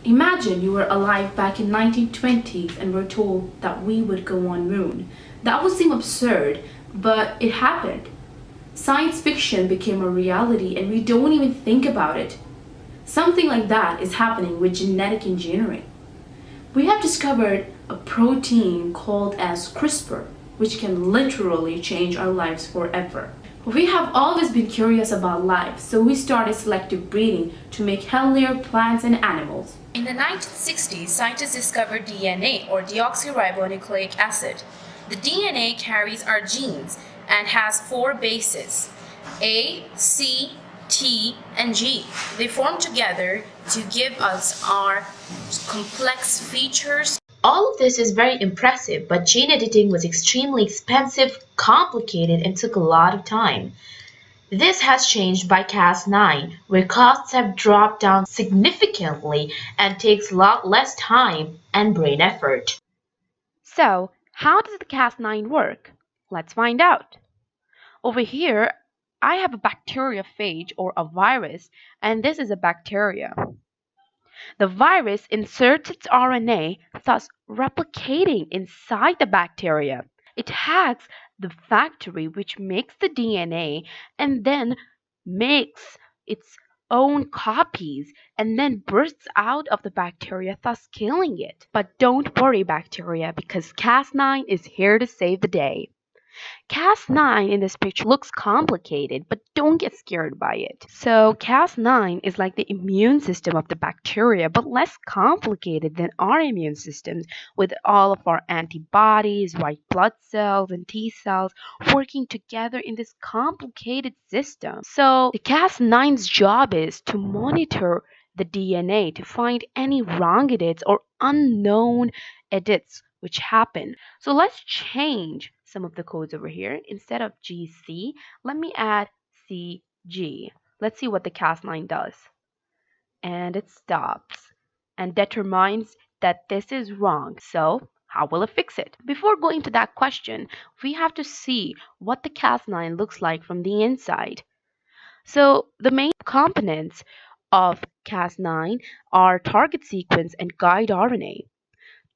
Imagine you were alive back in 1920s and were told that we would go on moon. That would seem absurd, but it happened. Science fiction became a reality and we don't even think about it. Something like that is happening with genetic engineering. We have discovered a protein called as Crispr, which can literally change our lives forever. We have always been curious about life, so we started selective breeding to make healthier plants and animals. In the 1960s, scientists discovered DNA, or deoxyribonucleic acid. The DNA carries our genes and has 4 bases: A, C, T, and G. They form together to give us our complex features. All of this is very impressive, but gene editing was extremely expensive, complicated, and took a lot of time. This has changed by Cas-9, where costs have dropped down significantly and takes a lot less time and brain effort. So, how does the Cas-9 work? Let's find out. Over here, I have a bacteriophage or a virus, and this is a bacteria. The virus inserts its RNA, thus replicating inside the bacteria. It hacks the factory which makes the DNA and then makes its own copies and then bursts out of the bacteria, thus killing it. But don't worry, bacteria, because Cas9 is here to save the day. Cas9 in this picture looks complicated, but don't get scared by it. So Cas9 is like the immune system of the bacteria, but less complicated than our immune systems, with all of our antibodies, white blood cells, and T cells working together in this complicated system. So the Cas9's job is to monitor the DNA to find any wrong edits or unknown edits which happen. So let's change some of the codes over here. Instead of GC, let me add CG. Let's see what the Cas9 does. And it stops and determines that this is wrong. So how will it fix it? Before going to that question, we have to see what the Cas9 looks like from the inside. So the main components of Cas9 are target sequence and guide RNA.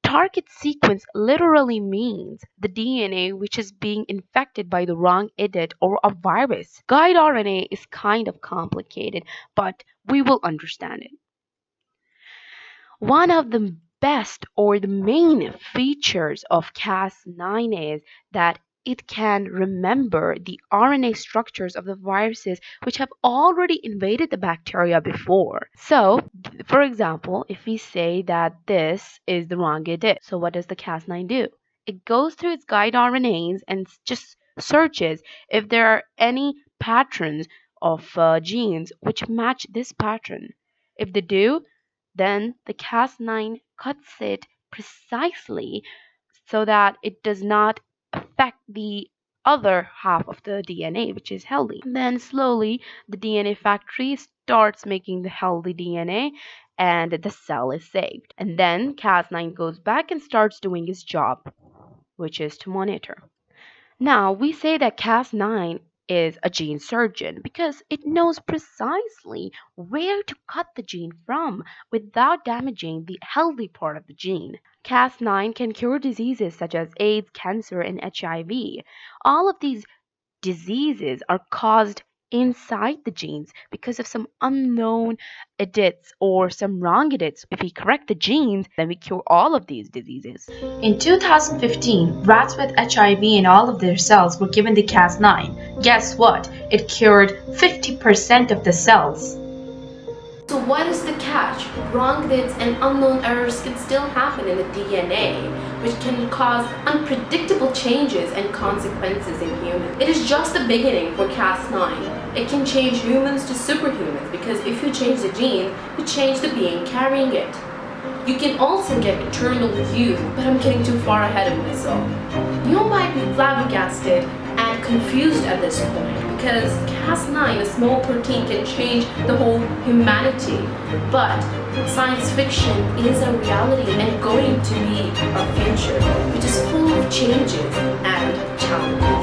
Target sequence literally means the DNA which is being infected by the wrong edit or a virus. Guide RNA is kind of complicated, but we will understand it. One of the best or the main features of Cas9 is that it can remember the RNA structures of the viruses which have already invaded the bacteria before. So, for example, if we say that this is the wrong edit, so what does the Cas9 do? It goes through its guide RNAs and just searches if there are any patterns of genes which match this pattern. If they do, then the Cas9 cuts it precisely so that it does not affect the other half of the DNA, which is healthy. Then slowly the DNA factory starts making the healthy DNA and the cell is saved. And then Cas9 goes back and starts doing its job, which is to monitor. Now we say that Cas9 is a gene surgeon because it knows precisely where to cut the gene from without damaging the healthy part of the gene. Cas9 can cure diseases such as AIDS, cancer, and HIV. All of these diseases are caused inside the genes because of some unknown edits or some wrong edits. If we correct the genes, then we cure all of these diseases. In 2015, rats with HIV in all of their cells were given the Cas9. Guess what? It cured 50% of the cells. So what is the catch? Wrong edits and unknown errors can still happen in the DNA, which can cause unpredictable changes and consequences in humans. It is just the beginning for Cas9. It can change humans to superhumans because if you change the gene, you change the being carrying it. You can also get eternal youth, but I'm getting too far ahead of myself. You might be flabbergasted and confused at this point because Cas9, a small protein, can change the whole humanity. But science fiction is a reality and going to be a future which is full of changes and challenges.